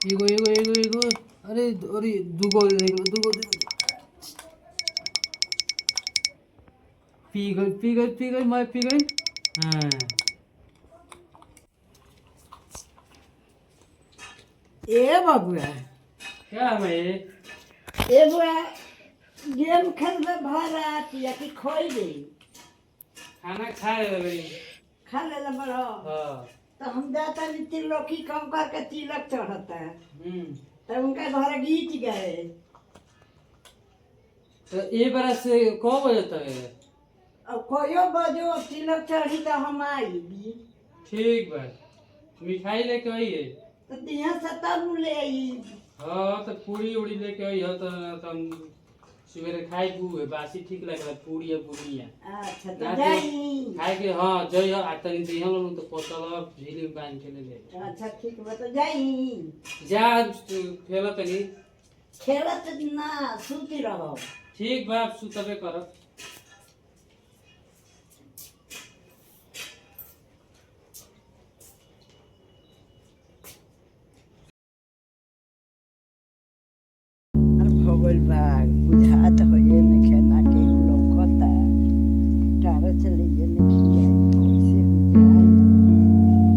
एगो एगो एगो एगो अरे अरे दुगो दुगो पी गई मैं पी गई। हाँ ए बबुआ क्या मैं ए बुआ गेम खेलबे भर या कि खोई दे खाना खाए भाई। खा ले बड़ो। हाँ तो हम जाता नहीं तिलोकी कम करके तिलक चढ़ता है हम्म। तो उनका घर गीत गए। तो ये बरस से कौ बजे तक है? अब कोयो बजो तिलक चढ़ी तो हम आई भी ठीक बा मिठाई लेके आइए। तो दिया से तब ले आई। हाँ तो पूरी उड़ी लेके आई हो तो हम सवेरे खाई है बासी ठीक लगे पूरी है बुनिया अच्छा तो जाई। खाए के। हाँ जय आ तनी दिहन लोग तो पतल झीली में बांध के ले अच्छा ठीक बा तो जाई। जा खेल तनी। खेलत ना सुती रहो। ठीक बा सुतबे करब। भगल बाग बुझात होइए न खेना के लौकता टारा चले ये न खिया कैसे बुझाई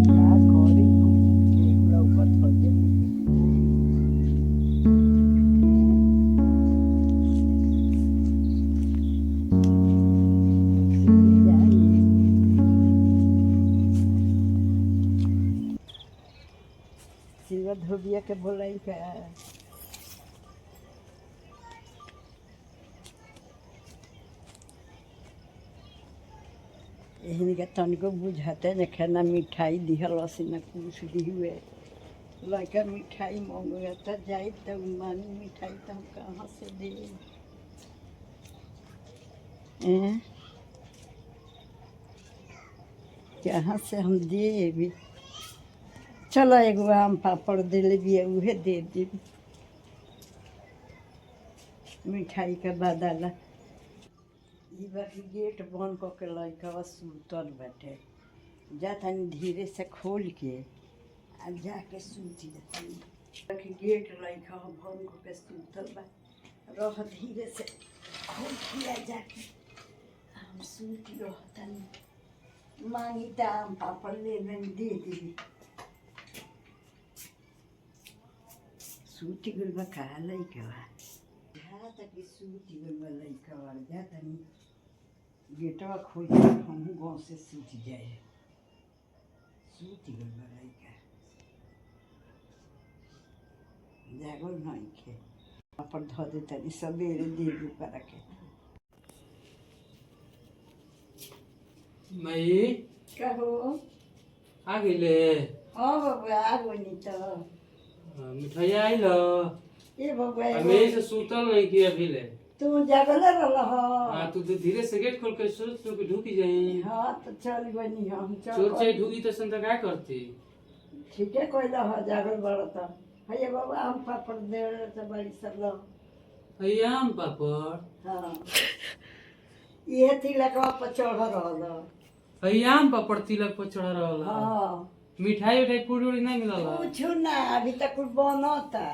का करी के लौकत होइए सिल्वर धोबिया के बोलाई का एहन के तनिको बुझाते न खाना मिठाई दिहल न कुछ दिहुए लड़का मिठाई मंगता जाए तो मानी मिठाई तो हम कहाँ से दे। कहाँ से हम दे भी। चलो एगो आम पापड़ दिले भी उहे दे दी मिठाई का बदला। ई बाकी गेट बंद करके लड़का सुतल बैठे जा तनी धीरे से खोल के आ जाके सूत जातनी बाकी गेट लड़का बंद करके सुतल बा रह धीरे से खोल के आ जाके हम सूत रहतनी मांगी त आम पापड़ ले में दे दी। सूती गुल बा का लड़का बा तक सूती गुल बा लड़का बा जा तनी गेटवा खोल के हम गाँव से सूत जाए सूत गल बड़ाई का जागल नहीं के पर धो दे तनी सवेरे दे दू कर के। मई कहो आ गइले। हाँ बाबा आ गई तो मिठाई आइल ये बाबा हमें से सुतल नहीं कि अभी ले। तू जागल रह। हाँ तू तो धीरे से गेट खोल के सोच तो कि ढुकी जाई। हाँ तो चल बनी हम चोर से ढुकी तो संता क्या करती। ठीक है कोई लह जागल बड़ा तो भैया बाबा आम पापड़ दे तो बड़ी सब लो भैया आम पापड़। हाँ ये तिलक पर चढ़ रहा भैया आम पापड़ तिलक पर चढ़ रहल। हाँ मिठाई उठाई पूरी उड़ी नहीं मिलल कुछ ना अभी तक कुछ बनता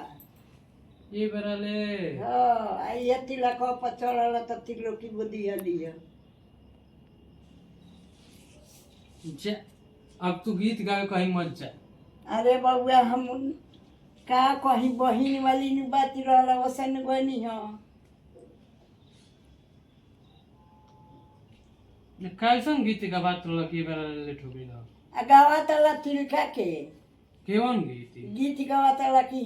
ये बेरा ले। हाँ ये तिलक पर चढ़ल तो तिलोकी बुदिया लिया। जा अब तू गीत गावे कहीं मत जा। अरे बउआ हम का कहीं बहिन वाली नु बात रहला वसन गनी हो कैसन गीत का बात लकी बेरा ले ठोकी ना आ गावा तला तिलका के केवन गीत गीत गावा तला की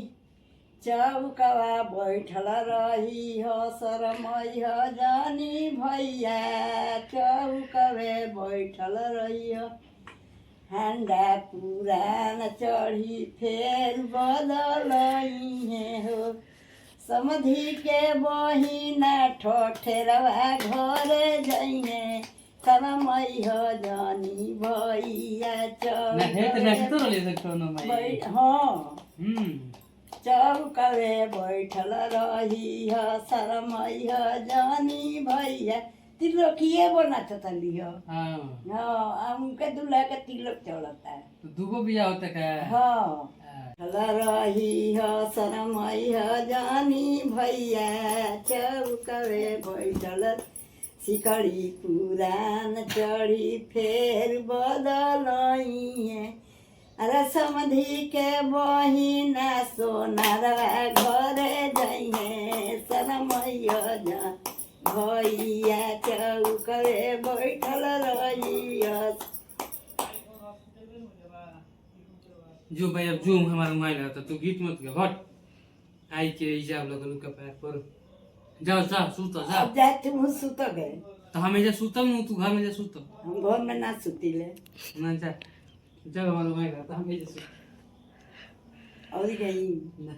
चौकवा बैठल रही हो शरमई हो जानी भैया चौकवे बैठल रही हो हंडा पुरान चढ़ी फेर बदलई हो समधी के बहिना ठोठेरवा घरे जइने शरमई हो जानी भैया ना हे त ना तो ले सकतो न भाई। हाँ चौकवे बैठल रही ह शरमई ह जानी भैया तिलोकिए बनात तली हो। हां हाँ उनके दूल्हा के तिलक चढ़ता है तो दुगो बिया होता का। हाँ रही ह शरमई ह जानी भैया चौकवे बैठल सिकड़ी पुरान चढ़ी फेर बदलइए अरे समधी के बहिना सोनारवा घरे जइहे शरमैया जा भैया चौकवे बैठल रहिया। जो भाई अब जो हमारा मोबाइल है तो तू गीत मत गा हट आई के हिसाब लगल का पैर पर जाओ जा सुतो जा अब जा तुम सुत गए तो हमें जा सुतम नु तू घर में जा सुतो हम घर में ना सुतीले ना जा जा हमारा मोबाइल है तो हमें जा सुतो और गई ना